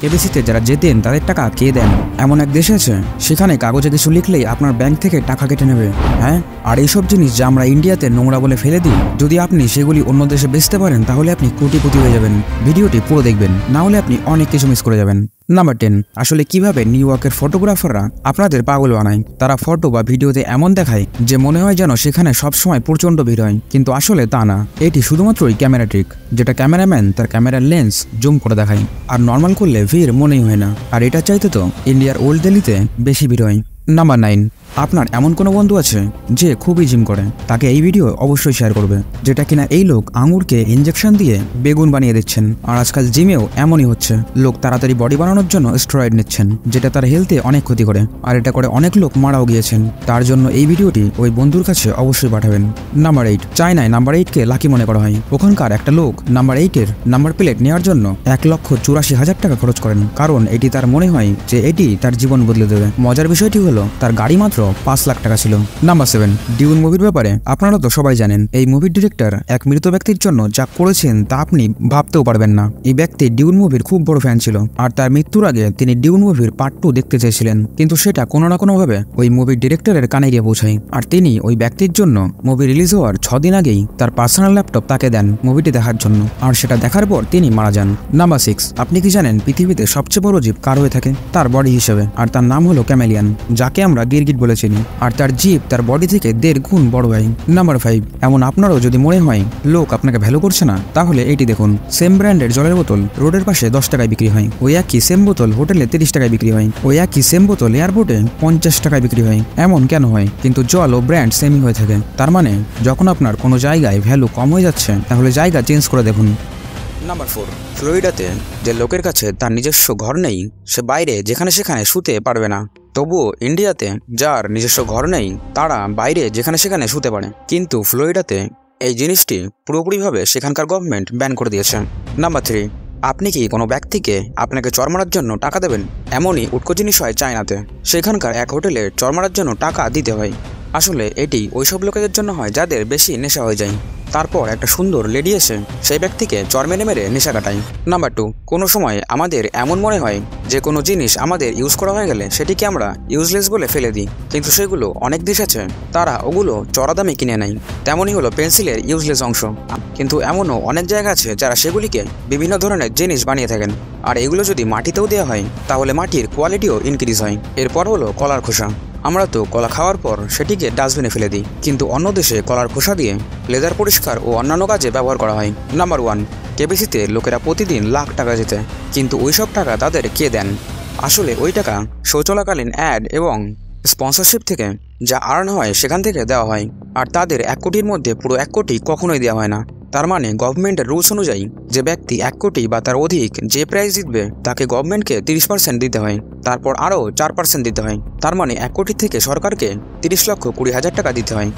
কেবিসিতে যারা যেতেন তাদের টাকা কে দেন? এমন এক দেশ আছে সেখানে কাগজে কিছু লিখলেই আপনার ব্যাংক থেকে টাকা কেটে নেবে। হ্যাঁ, আর এইসব জিনিস যা আমরা ইন্ডিয়াতে নোংরা বলে ফেলে দিই, যদি আপনি সেগুলি অন্য দেশে বেচতে পারেন তাহলে আপনি কোটিপতি হয়ে যাবেন। ভিডিওটি পুরো দেখবেন, না হলে আপনি অনেক কিছু মিস করে যাবেন। নাম্বার 10, আসলে কিভাবে নিউ ইয়র্কের ফটোগ্রাফাররা আপনাদের পাগল বানায়। তারা ফটো বা ভিডিওতে এমন দেখায় যে মনে হয় যেন সেখানে সবসময় প্রচন্ড ভিড় হয়, কিন্তু আসলে তা না। এটি শুধুমাত্রই ক্যামেরা ট্রিক, যেটা ক্যামেরাম্যান তার ক্যামেরার লেন্স জুম করে দেখায়, আর নর্মাল করলে ভিড় মনেই হয় না। আর এটা চাইতে তো ইন্ডিয়ার ওল্ড দিল্লিতে বেশি ভিড় হয়। নাম্বার 9, আপনার এমন কোনো বন্ধু আছে যে খুবই জিম করে, তাকে এই ভিডিও অবশ্যই শেয়ার করবে, যেটা কিনা এই লোক আঙুরকে ইনজেকশন দিয়ে বেগুন বানিয়ে দিচ্ছেন। আর আজকাল জিমেও এমনই হচ্ছে, লোক তাড়াতাড়ি বডি বানানোর জন্য স্টেরয়েড নিচ্ছেন, যেটা তার হেলথে অনেক ক্ষতি করে, আর এটা করে অনেক লোক মারাও গিয়েছেন। তার জন্য এই ভিডিওটি ওই বন্ধুর কাছে অবশ্যই পাঠাবেন। নাম্বার 8, চায়নায় নাম্বার 8কে লাকি মনে করা হয়। ওখানকার একটা লোক নাম্বার 8-এর নাম্বার প্লেট নেওয়ার জন্য 1,84,000 টাকা খরচ করেন, কারণ এটি তার মনে হয় যে এটি তার জীবন বদলে দেবে। মজার বিষয়টি হলো তার গাড়ি মাত্র 5 লাখ টাকা ছিল। নাম্বার 7, ডিউন মুভির ব্যাপারে আপনারা তো সবাই জানেন। এই মুভির ডিরেক্টর এক মৃত ব্যক্তির জন্য যা করেছেন তা আপনি ভাবতেও পারবেন না। এই ব্যক্তি ডিউন মুভির খুব বড় ফ্যান ছিল, আর তার মৃত্যুর আগে তিনি ডিউন মুভির পার্ট 2 দেখতে চেয়েছিলেন, কিন্তু সেটা কোনো না কোনো ভাবে ওই মুভির ডিরেক্টরের কানে গিয়ে পৌঁছায়, আর তিনি ওই ব্যক্তির জন্য মুভি রিলিজ হওয়ার 6 দিন আগেই তার পার্সোনাল ল্যাপটপ তাকে দেন মুভিটি দেখার জন্য, আর সেটা দেখার পর তিনি মারা যান। নাম্বার 6, আপনি কি জানেন পৃথিবীতে সবচেয়ে বড় জীব কার হয়ে থাকে? তার বডি হিসেবে, আর তার নাম হলো ক্যামেলিয়ান, যাকে আমরা গিরগিট বলে চিনি, আর তার জিভ তার বডি থেকে 1.5 গুণ বড় হয়। নাম্বার 5, এমন আপনারও যদি মনে হয় লোক আপনাকে ভ্যালু করছে না, তাহলে এটি দেখুন। সেম ব্র্যান্ডের জলের বোতল রোডের পাশে 10 টাকায় বিক্রি হয়, ওই একই সেম বোতল হোটেলে 30 টাকায় বিক্রি হয়, ওই একই সেম বোতল এয়ারপোর্টে 50 টাকায় বিক্রি হয়। এমন কেন হয়? কিন্তু জল ও ব্র্যান্ড সেমই হয়ে থাকে। তার মানে যখন আপনার কোনো জায়গায় ভ্যালু কম হয়ে যাচ্ছে, তাহলে জায়গা চেঞ্জ করে দেখুন। নাম্বার 4, ফ্লোরিডাতে যে লোকের কাছে তার নিজস্ব ঘর নেই, সে বাইরে যেখানে সেখানে শুতে পারবে না। তবুও ইন্ডিয়াতে যার নিজস্ব ঘর নেই তারা বাইরে যেখানে সেখানে শুতে পারে, কিন্তু ফ্লোরিডাতে এই জিনিসটি পুরোপুরিভাবে সেখানকার গভর্নমেন্ট ব্যান করে দিয়েছে। নাম্বার 3, আপনি কি কোনো ব্যক্তিকে আপনাকে চর মারার জন্য টাকা দেবেন? এমনই উটকো জিনিস হয় চায়নাতে। সেখানকার এক হোটেলে চর মারার জন্য টাকা দিতে হয়। আসলে এটি ওইসব লোকেদের জন্য হয় যাদের বেশি নেশা হয়ে যায়, তারপর একটা সুন্দর লেডি এসে সেই ব্যক্তিকে চর মেরে মেরে নেশা কাটায়। নাম্বার 2, কোনো সময় আমাদের এমন মনে হয় যে কোনো জিনিস আমাদের ইউজ করা হয়ে গেলে সেটিকে আমরা ইউজলেস বলে ফেলে দিই, কিন্তু সেগুলো অনেক দেশ আছে তারা ওগুলো চড়া দামে কিনে নেয়। তেমনই হলো পেন্সিলের ইউজলেস অংশ, কিন্তু এমনও অনেক জায়গা আছে যারা সেগুলিকে বিভিন্ন ধরনের জিনিস বানিয়ে থাকেন, আর এগুলো যদি মাটিতেও দেওয়া হয় তাহলে মাটির কোয়ালিটিও ইনক্রিজ হয়। এরপর হলো কলার খোসা। আমরা তো কলা খাওয়ার পর সেটিকে ডাস্টবিনে ফেলে দিই, কিন্তু অন্য দেশে কলার খোসা দিয়ে লেদার পরিষ্কার ও অন্যান্য কাজে ব্যবহার করা হয়। নাম্বার 1, কেবিসিতে লোকেরা প্রতিদিন লাখ টাকা জেতে, কিন্তু ওইসব টাকা তাদের কে দেন? আসলে ওই টাকা শো চলাকালীন অ্যাড এবং স্পন্সরশিপ থেকে যা আর্ন হয় সেখান থেকে দেওয়া হয়, আর তাদের 1 কোটির মধ্যে পুরো 1 কোটি কখনোই দেওয়া হয় না। তার মানে গভর্নমেন্টের রুলস অনুযায়ী যে ব্যক্তি 1 কোটি বা তার অধিক যে প্রাইজ জিতবে তাকে গভর্নমেন্টকে 30% দিতে হয়, তারপর আরও 4% দিতে হয়। তার মানে 1 কোটি থেকে সরকারকে 30,20,000 টাকা দিতে হয়।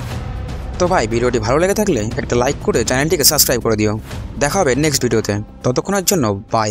তো ভাই, ভিডিওটি ভালো লেগে থাকলে একটা লাইক করে চ্যানেলটিকে সাবস্ক্রাইব করে দিও। দেখা হবে নেক্সট ভিডিওতে, ততক্ষণের জন্য বাই।